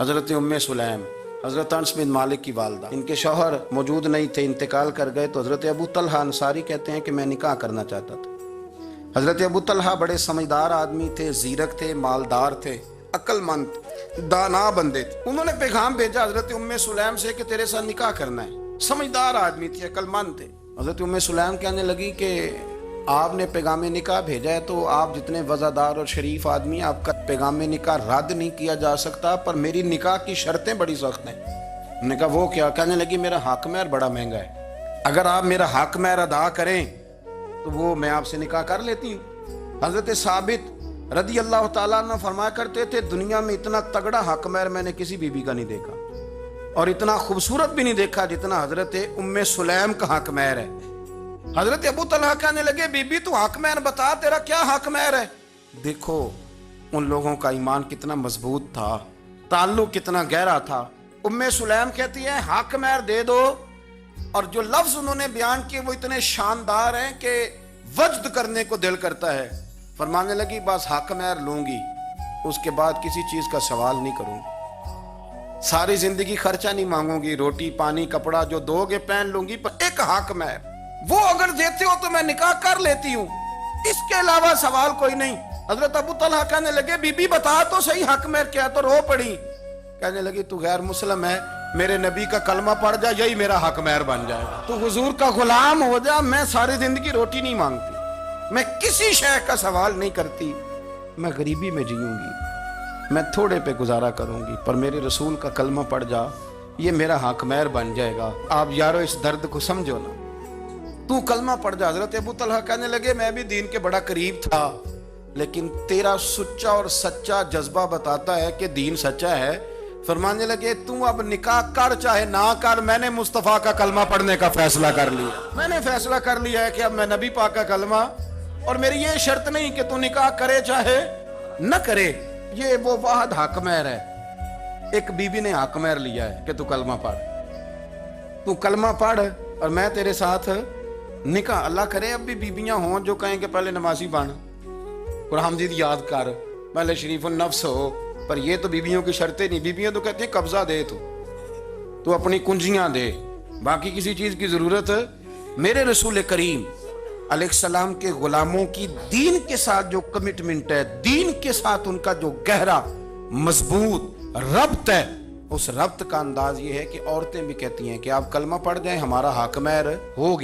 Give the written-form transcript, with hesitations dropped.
حضرت ام سلیم حضرت انس بن مالک کی والدہ، ان کے شوہر موجود نہیں تھے، انتقال کر گئے، تو حضرت ابو طلحہ انصاری کہتے ہیں کہ میں نکاح کرنا چاہتا تھا۔ حضرت ابو طلحہ بڑے سمجھدار آدمی تھے، زیرک تھے، مالدار تھے، عقل مند دانا بندے تھے۔ انہوں نے پیغام بھیجا حضرت ام سلیم سے کہ تیرے ساتھ نکاح کرنا ہے۔ سمجھدار آدمی تھے، عقل مند تھے۔ حضرت ام سلیم کہنے لگی کہ آپ نے پیغام نکاح بھیجا ہے تو آپ جتنے وزادار اور شریف آدمی ہیں، آپ کا پیغام نکاح رد نہیں کیا جا سکتا، پر میری نکاح کی شرطیں بڑی سخت ہیں۔ انہوں نے کہا وہ کیا؟ کہنے لگی میرا حق مہر بڑا مہنگا ہے، اگر آپ میرا حق مہر ادا کریں تو وہ میں آپ سے نکاح کر لیتی ہوں۔ حضرت ثابت رضی اللہ تعالیٰ عنہ فرمایا کرتے تھے دنیا میں اتنا تگڑا حق مہر میں نے کسی بی بی کا نہیں دیکھا، اور اتنا خوبصورت بھی نہیں دیکھا جتنا حضرت ام سلیم کا حق مہر ہے۔ حضرت ابو طلحہ کہنے لگے بی بی تو حق مہر بتا، تیرا کیا حق مہر ہے؟ دیکھو ان لوگوں کا ایمان کتنا مضبوط تھا، تعلق کتنا گہرا تھا۔ ام سلیم کہتی ہے حق مہر دے دو، اور جو لفظ انہوں نے بیان کیے وہ اتنے شاندار ہیں کہ وجد کرنے کو دل کرتا ہے۔ فرمانے لگی بس حق مہر لوں گی، اس کے بعد کسی چیز کا سوال نہیں کروں گی، ساری زندگی خرچہ نہیں مانگوں گی، روٹی پانی کپڑا جو دو گے پہن لوں گی، پر ایک حق مہر وہ اگر دیتے ہو تو میں نکاح کر لیتی ہوں، اس کے علاوہ سوال کوئی نہیں۔ حضرت ابو طلحہ کہنے لگے بی بی بتا تو صحیح حق مہر کیا، تو رو پڑی، کہنے لگی تو غیر مسلم ہے، میرے نبی کا کلمہ پڑھ جا، یہی میرا حق مہر بن جائے گا، تو حضور کا غلام ہو جا، میں ساری زندگی روٹی نہیں مانگتی، میں کسی شے کا سوال نہیں کرتی، میں غریبی میں جیوں گی، میں تھوڑے پہ گزارا کروں گی، پر میرے رسول کا کلمہ پڑھ جا، یہ میرا حق مہر بن جائے گا۔ آپ یارو اس درد کو سمجھو نا، تو کلمہ پڑھ جا۔ حضرت ابو طلحہ کہنے لگے میں بھی دین کے بڑا قریب تھا، لیکن تیرا سچا اور سچا جذبہ بتاتا ہے کہ دین سچا ہے۔ فرمانے لگے تو اب نکاح کر چاہے نہ کر، میں نے مصطفیٰ کا کلمہ پڑھنے کا فیصلہ کر لیا، میں نے فیصلہ کر لیا ہے کہ اب میں نبی پاک کا کلمہ، اور میری یہ شرط نہیں کہ تو نکاح کرے چاہے نہ کرے، یہ وہ واحد حق مہر ہے۔ ایک بی بی نے حق مہر لیا ہے کہ تو کلمہ پڑھ، تو کلمہ پڑھ اور میں تیرے ساتھ نکاح۔ اللہ کرے اب بھی بیویاں ہوں جو کہیں کہ پہلے نمازی بن، قرآن مجید یاد کر، پہلے شریف النفس ہو، پر یہ تو بیویوں کی شرطیں نہیں۔ بیویاں تو کہتی ہیں قبضہ دے، تو اپنی کنجیاں دے، باقی کسی چیز کی ضرورت۔ میرے رسول کریم علیہ السلام کے غلاموں کی دین کے ساتھ جو کمٹمنٹ ہے، دین کے ساتھ ان کا جو گہرا مضبوط ربط ہے، اس ربط کا انداز یہ ہے کہ عورتیں بھی کہتی ہیں کہ آپ کلمہ پڑھ جائیں، ہمارا حق مہر ہو گیا۔